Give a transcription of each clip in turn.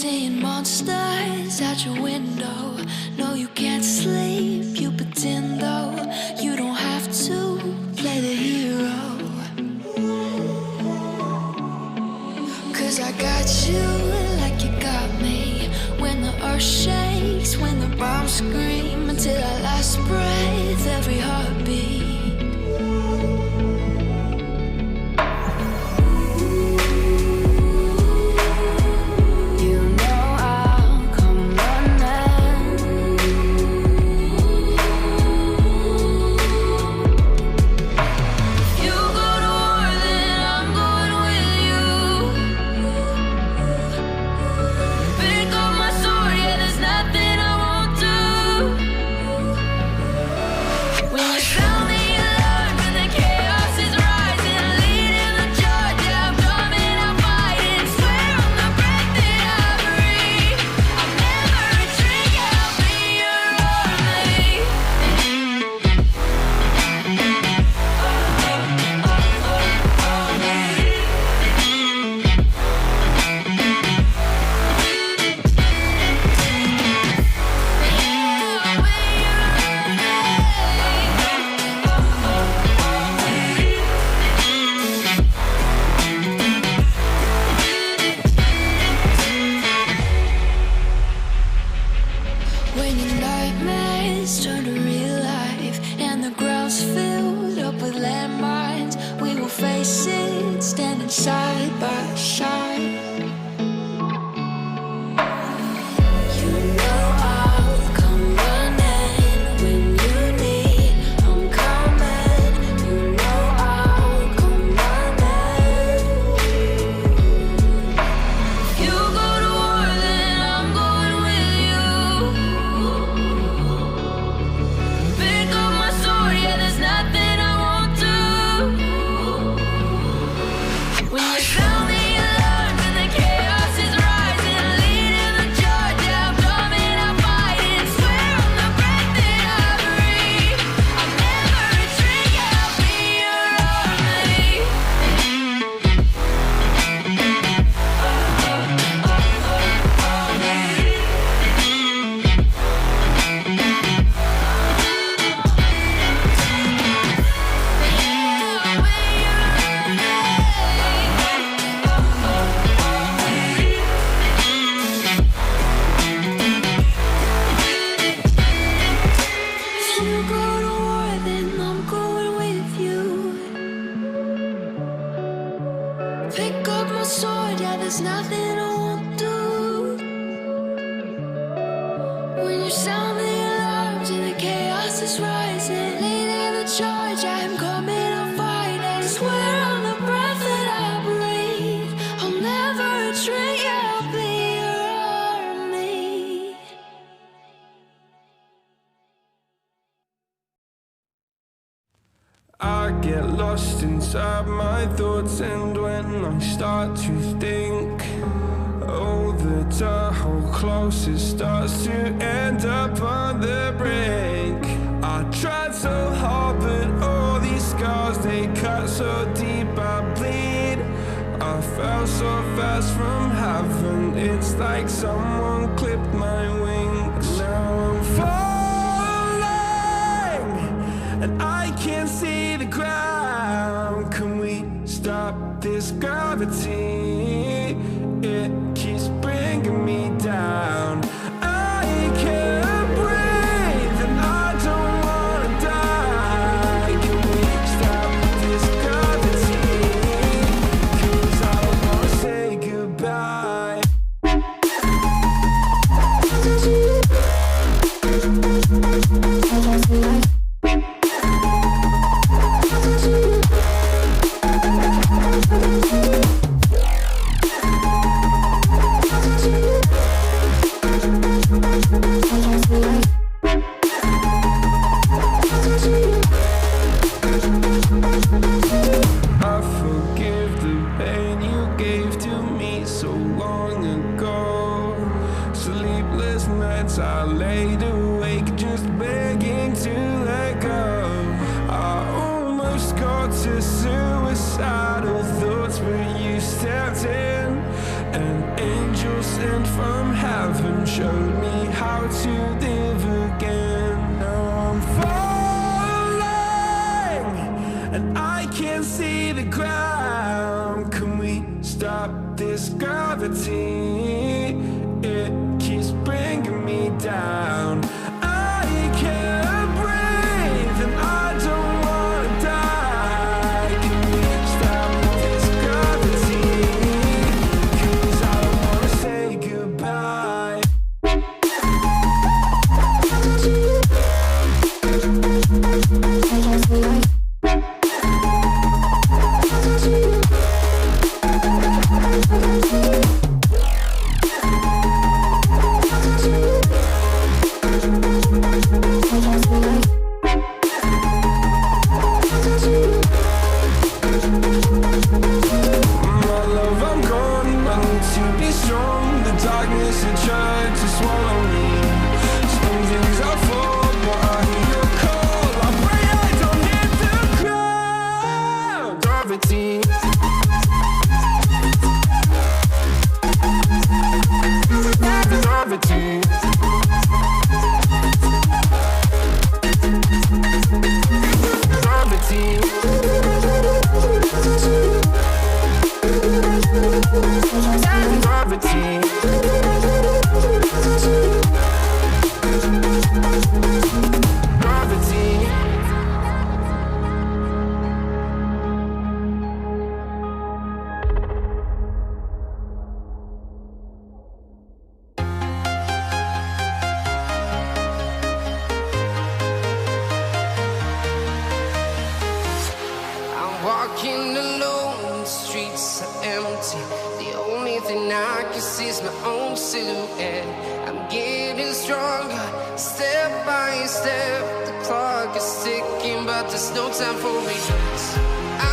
seeing monsters out your window. No, you can't sleep, you pretend though. You don't have to play the hero. 'Cause I got you like you got me. When the earth shakes, when the bombs scream, until our last breath, every heartbeat. I get lost inside my thoughts, and when I start to think, oh, the door closest starts to end up on the brink. I tried so hard, but all these scars, they cut so deep, I bleed. I fell so fast from heaven, it's like someone clipped my wings. Now I'm falling, and I can't see the ground. Can we stop this gravity? It keeps bringing me down. I can't breathe, and I don't wanna die. Can we stop this gravity? 'Cause I don't wanna say goodbye. I laid awake just begging to let go. I almost got to suicidal thoughts, but you stepped in. An angel sent from from heaven showed me how to live again. Now I'm falling and I can't see the ground. Can we stop this gravity? It keeps bringing me down. I can't breathe and I don't wanna die. Can we stop this gravity? 'Cause I don't wanna say goodbye. Walking alone, the streets are empty. The only thing I can see is my own silhouette. I'm getting stronger, step by step. The clock is ticking, but there's no time for regrets.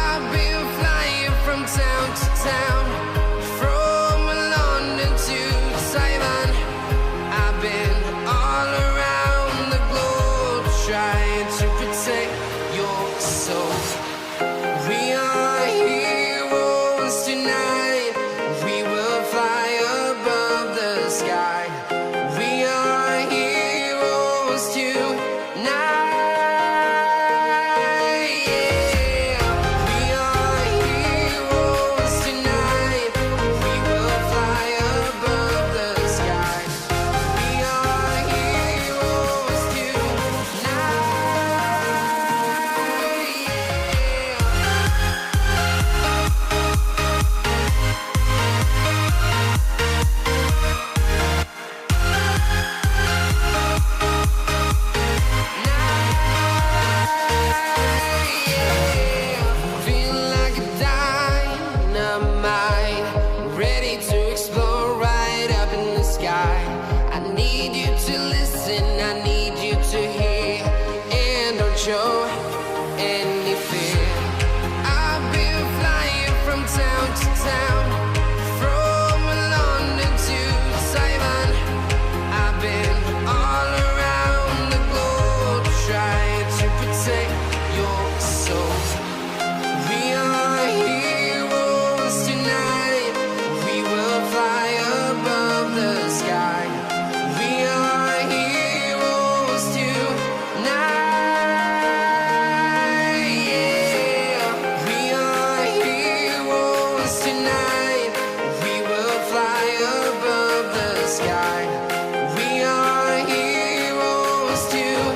I've been flying from town to town, from London to Taiwan. I've been all around the globe, trying to protect your soul. We are heroes tonight. We will fly above the sky. We are heroes tonight. Yeah. We are heroes tonight. We will fly above the sky. We are heroes tonight. Feel like a dynamite, ready to explode right up in the sky. I need you to listen, I need you to hear, and don't show any fear. I've been flying from town to town, from London to Taiwan. I've been all around the globe, trying to protect your soul. We are heroes tonight. We will fly above the sky. We are heroes tonight. Yeah. We are heroes tonight. We will fly above the sky. We are heroes tonight.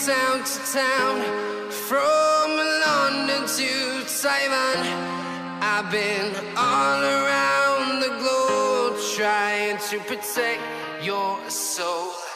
Town to town, from London to Simon. I've been all around the globe trying to protect your soul.